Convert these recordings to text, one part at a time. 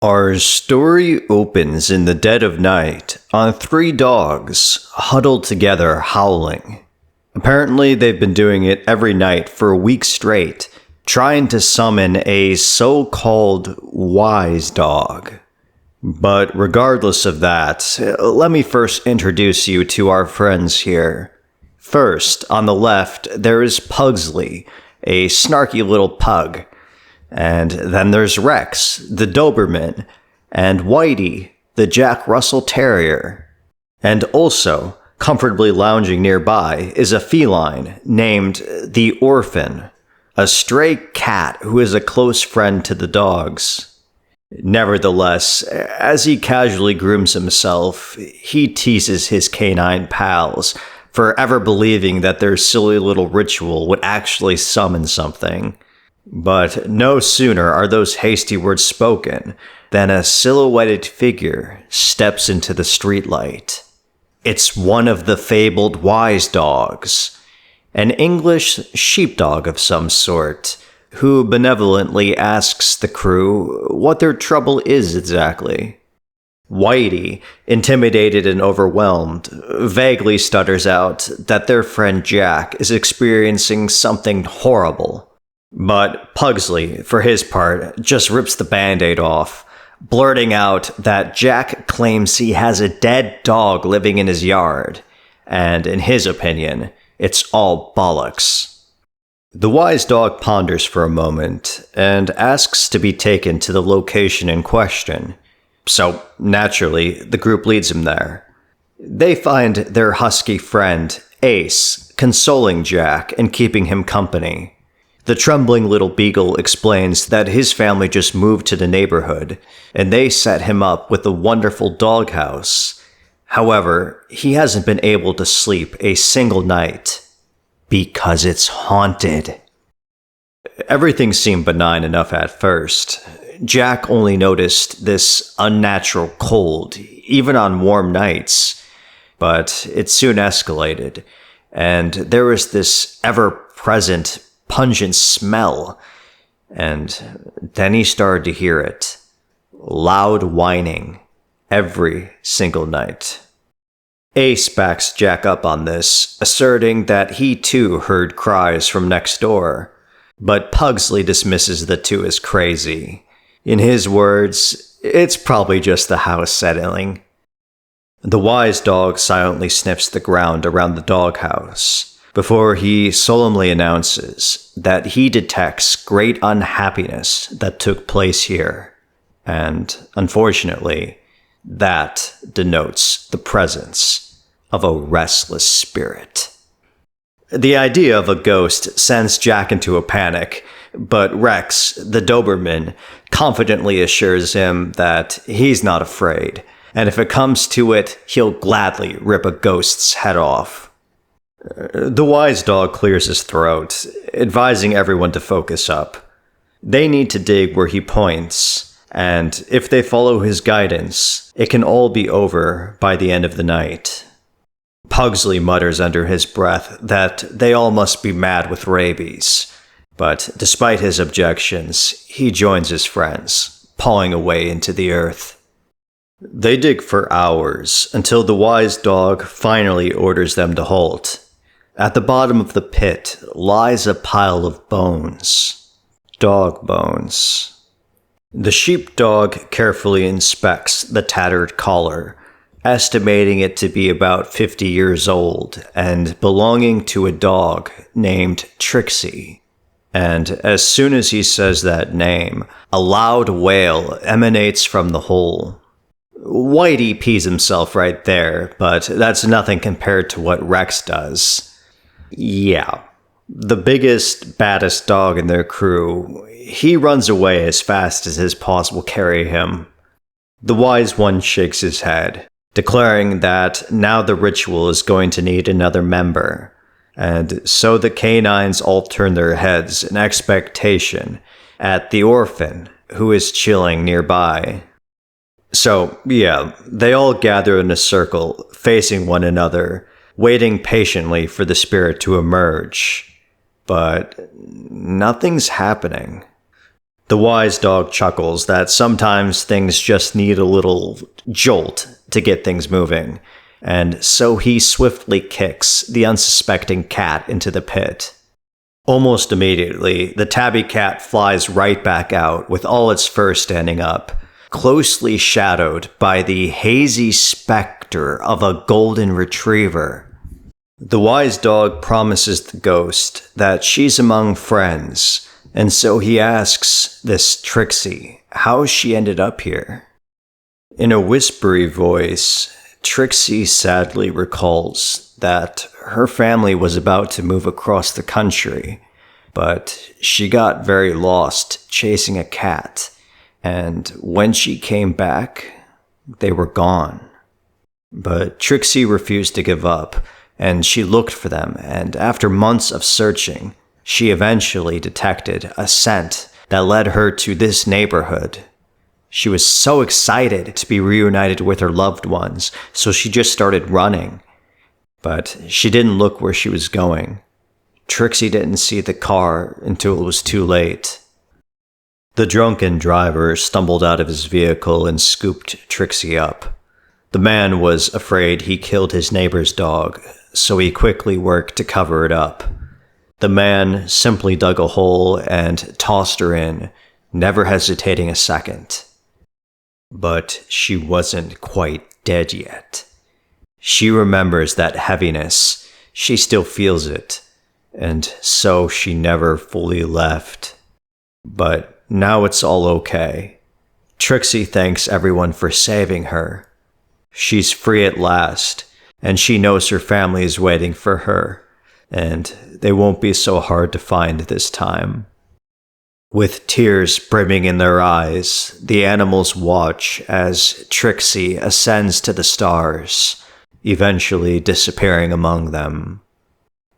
Our story opens in the dead of night on three dogs huddled together howling. Apparently, they've been doing it every night for a week straight, trying to summon a so-called wise dog. But regardless of that, let me first introduce you to our friends here. First, on the left, there is Pugsley, a snarky little pug. And then there's Rex, the Doberman, and Whitey, the Jack Russell Terrier. And also, comfortably lounging nearby is a feline named the Orphan, a stray cat who is a close friend to the dogs. Nevertheless, as he casually grooms himself, he teases his canine pals for ever believing that their silly little ritual would actually summon something. But no sooner are those hasty words spoken than a silhouetted figure steps into the streetlight. It's one of the fabled wise dogs, an English sheepdog of some sort, who benevolently asks the crew what their trouble is exactly. Whitey, intimidated and overwhelmed, vaguely stutters out that their friend Jack is experiencing something horrible. But Pugsley, for his part, just rips the band-aid off, blurting out that Jack claims he has a dead dog living in his yard, and in his opinion, it's all bollocks. The wise dog ponders for a moment, and asks to be taken to the location in question. So, naturally, the group leads him there. They find their husky friend, Ace, consoling Jack and keeping him company. The trembling little beagle explains that his family just moved to the neighborhood, and they set him up with a wonderful doghouse. However, he hasn't been able to sleep a single night, because it's haunted. Everything seemed benign enough at first. Jack only noticed this unnatural cold, even on warm nights, but it soon escalated, and there was this ever-present pungent smell, and then he started to hear it. Loud whining every single night. Ace backs Jack up on this, asserting that he too heard cries from next door, but Pugsley dismisses the two as crazy. In his words, it's probably just the house settling. The wise dog silently sniffs the ground around the doghouse before he solemnly announces that he detects great unhappiness that took place here, and, unfortunately, that denotes the presence of a restless spirit. The idea of a ghost sends Jack into a panic, but Rex, the Doberman, confidently assures him that he's not afraid, and if it comes to it, he'll gladly rip a ghost's head off. The wise dog clears his throat, advising everyone to focus up. They need to dig where he points, and if they follow his guidance, it can all be over by the end of the night. Pugsley mutters under his breath that they all must be mad with rabies, but despite his objections, he joins his friends, pawing away into the earth. They dig for hours until the wise dog finally orders them to halt. At the bottom of the pit lies a pile of bones. Dog bones. The sheepdog carefully inspects the tattered collar, estimating it to be about 50 years old and belonging to a dog named Trixie. And as soon as he says that name, a loud wail emanates from the hole. Whitey pees himself right there, but that's nothing compared to what Rex does. Yeah, the biggest, baddest dog in their crew, he runs away as fast as his paws will carry him. The wise one shakes his head, declaring that now the ritual is going to need another member, and so the canines all turn their heads in expectation at the Orphan, who is chilling nearby. So, yeah, they all gather in a circle, facing one another, waiting patiently for the spirit to emerge. But nothing's happening. The wise dog chuckles that sometimes things just need a little jolt to get things moving, and so he swiftly kicks the unsuspecting cat into the pit. Almost immediately, the tabby cat flies right back out with all its fur standing up, closely shadowed by the hazy specter of a golden retriever. The wise dog promises the ghost that she's among friends, and so he asks this Trixie how she ended up here. In a whispery voice, Trixie sadly recalls that her family was about to move across the country, but she got very lost chasing a cat, and when she came back, they were gone. But Trixie refused to give up, and she looked for them, and after months of searching, she eventually detected a scent that led her to this neighborhood. She was so excited to be reunited with her loved ones, so she just started running. But she didn't look where she was going. Trixie didn't see the car until it was too late. The drunken driver stumbled out of his vehicle and scooped Trixie up. The man was afraid he killed his neighbor's dog, so he quickly worked to cover it up. The man simply dug a hole and tossed her in, never hesitating a second. But she wasn't quite dead yet. She remembers that heaviness, she still feels it, and so she never fully left. But now it's all okay. Trixie thanks everyone for saving her. She's free at last, and she knows her family is waiting for her, and they won't be so hard to find this time. With tears brimming in their eyes, the animals watch as Trixie ascends to the stars, eventually disappearing among them.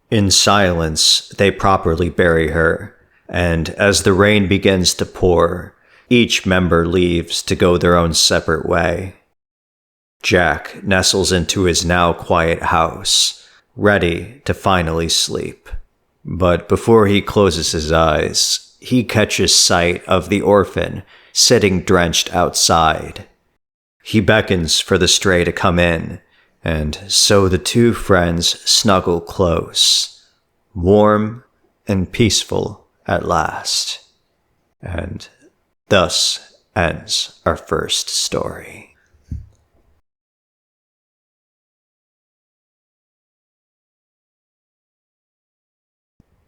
In silence, they properly bury her, and as the rain begins to pour, each member leaves to go their own separate way. Jack nestles into his now quiet house, ready to finally sleep. But before he closes his eyes, he catches sight of the orphan sitting drenched outside. He beckons for the stray to come in, and so the two friends snuggle close, warm and peaceful at last. And thus ends our first story.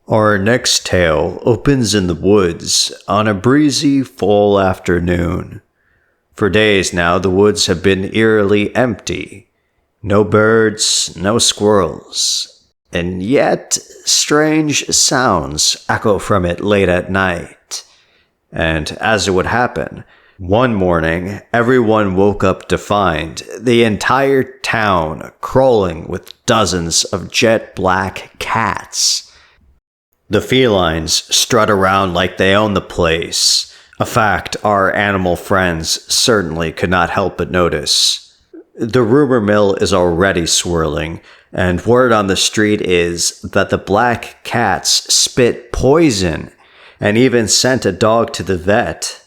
Our next tale opens in the woods on a breezy fall afternoon. For days now, the woods have been eerily empty. No birds, no squirrels, and yet strange sounds echo from it late at night. And as it would happen, one morning, everyone woke up to find the entire town crawling with dozens of jet black cats. The felines strut around like they own the place, a fact our animal friends certainly could not help but notice. The rumor mill is already swirling, and word on the street is that the black cats spit poison and even sent a dog to the vet.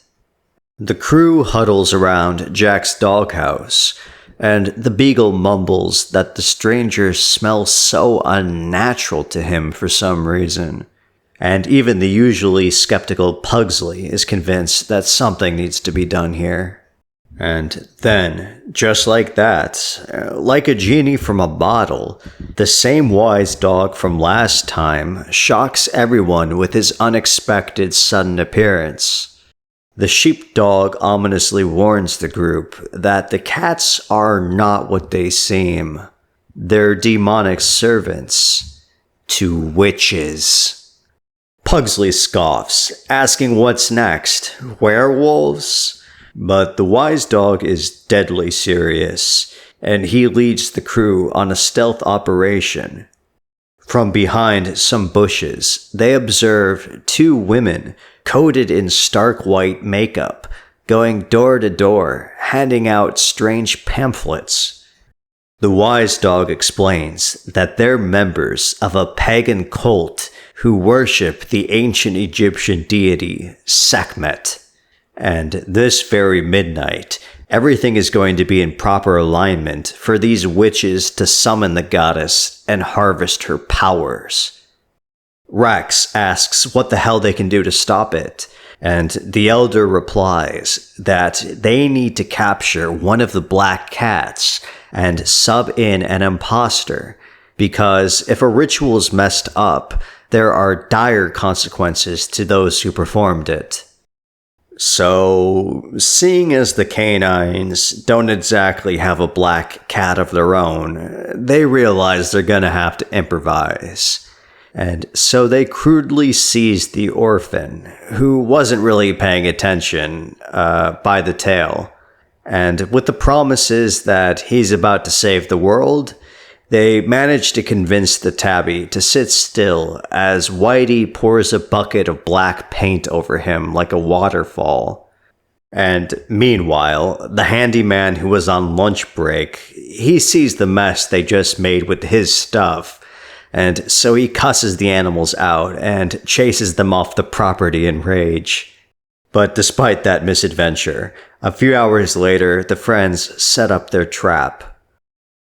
The crew huddles around Jack's doghouse, and the beagle mumbles that the strangers smell so unnatural to him for some reason. And even the usually skeptical Pugsley is convinced that something needs to be done here. And then, just like that, like a genie from a bottle, the same wise dog from last time shocks everyone with his unexpected sudden appearance. The sheepdog ominously warns the group that the cats are not what they seem. They're demonic servants to witches. Pugsley scoffs, asking what's next, werewolves? But the wise dog is deadly serious, and he leads the crew on a stealth operation. From behind some bushes, they observe two women coated in stark white makeup, going door to door, handing out strange pamphlets. The wise dog explains that they're members of a pagan cult who worship the ancient Egyptian deity Sekhmet. And this very midnight, everything is going to be in proper alignment for these witches to summon the goddess and harvest her powers. Rex asks what the hell they can do to stop it, and the elder replies that they need to capture one of the black cats and sub in an imposter, because if a ritual is messed up, there are dire consequences to those who performed it. So, seeing as the canines don't exactly have a black cat of their own, they realize they're gonna have to improvise. And so they crudely seized the orphan, who wasn't really paying attention, by the tail. And with the promises that he's about to save the world, they managed to convince the tabby to sit still as Whitey pours a bucket of black paint over him like a waterfall. And meanwhile, the handyman who was on lunch break, he sees the mess they just made with his stuff, and so he cusses the animals out and chases them off the property in rage. But despite that misadventure, a few hours later, the friends set up their trap.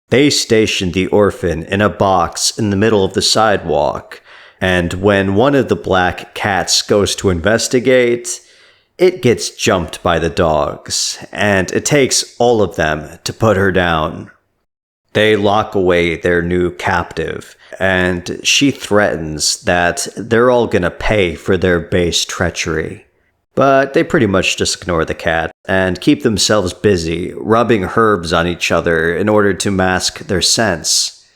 They stationed the orphan in a box in the middle of the sidewalk, and when one of the black cats goes to investigate, it gets jumped by the dogs, and it takes all of them to put her down. They lock away their new captive, and she threatens that they're all gonna pay for their base treachery. But they pretty much just ignore the cat and keep themselves busy rubbing herbs on each other in order to mask their scents.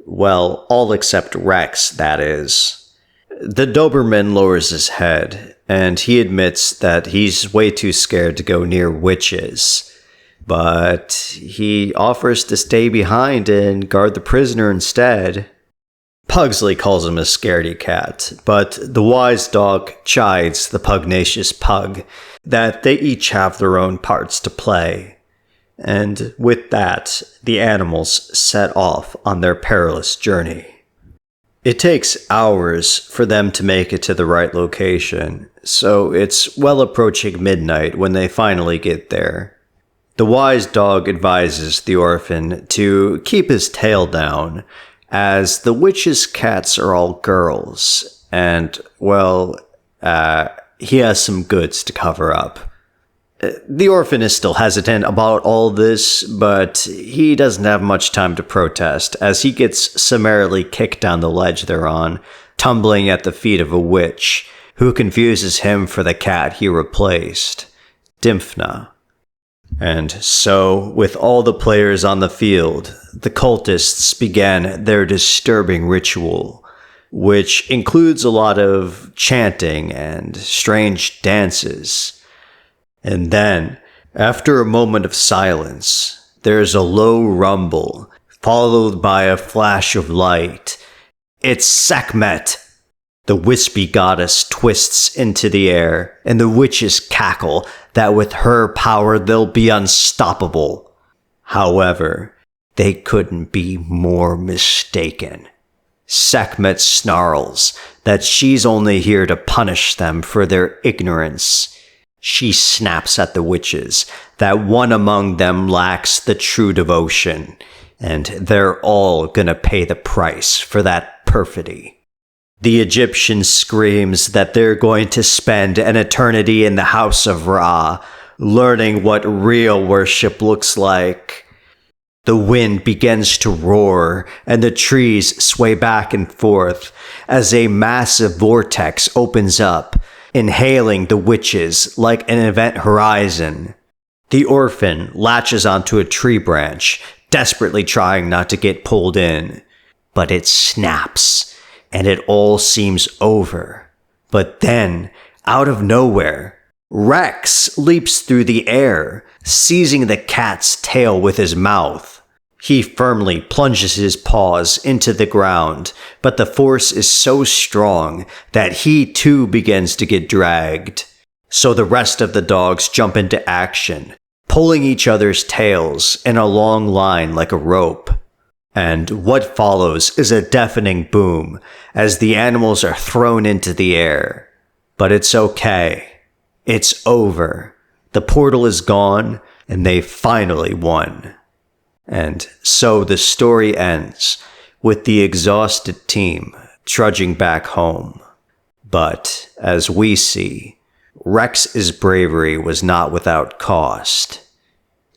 Well, all except Rex, that is. The Doberman lowers his head, and he admits that he's way too scared to go near witches. But he offers to stay behind and guard the prisoner instead. Pugsley calls him a scaredy cat, but the wise dog chides the pugnacious pug that they each have their own parts to play. And with that, the animals set off on their perilous journey. It takes hours for them to make it to the right location, so it's well approaching midnight when they finally get there. The wise dog advises the orphan to keep his tail down, as the witch's cats are all girls, and, well, he has some goods to cover up. The orphan is still hesitant about all this, but he doesn't have much time to protest, as he gets summarily kicked down the ledge they're on, tumbling at the feet of a witch, who confuses him for the cat he replaced, Dimphna. And so, with all the players on the field, the cultists began their disturbing ritual, which includes a lot of chanting and strange dances. And then, after a moment of silence, there's a low rumble, followed by a flash of light. It's Sekhmet! The wispy goddess twists into the air, and the witches cackle that with her power they'll be unstoppable. However, they couldn't be more mistaken. Sekhmet snarls that she's only here to punish them for their ignorance. She snaps at the witches that one among them lacks the true devotion, and they're all gonna pay the price for that perfidy. The Egyptian screams that they're going to spend an eternity in the house of Ra, learning what real worship looks like. The wind begins to roar, and the trees sway back and forth as a massive vortex opens up, inhaling the witches like an event horizon. The orphan latches onto a tree branch, desperately trying not to get pulled in. But it snaps, and it all seems over. But then, out of nowhere, Rex leaps through the air, seizing the cat's tail with his mouth. He firmly plunges his paws into the ground, but the force is so strong that he too begins to get dragged. So the rest of the dogs jump into action, pulling each other's tails in a long line like a rope. And what follows is a deafening boom as the animals are thrown into the air. But it's okay. It's over. The portal is gone, and they finally won. And so the story ends, with the exhausted team trudging back home. But, as we see, Rex's bravery was not without cost.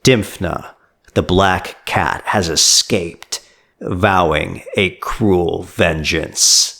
Dimphna, the black cat, has escaped, vowing a cruel vengeance.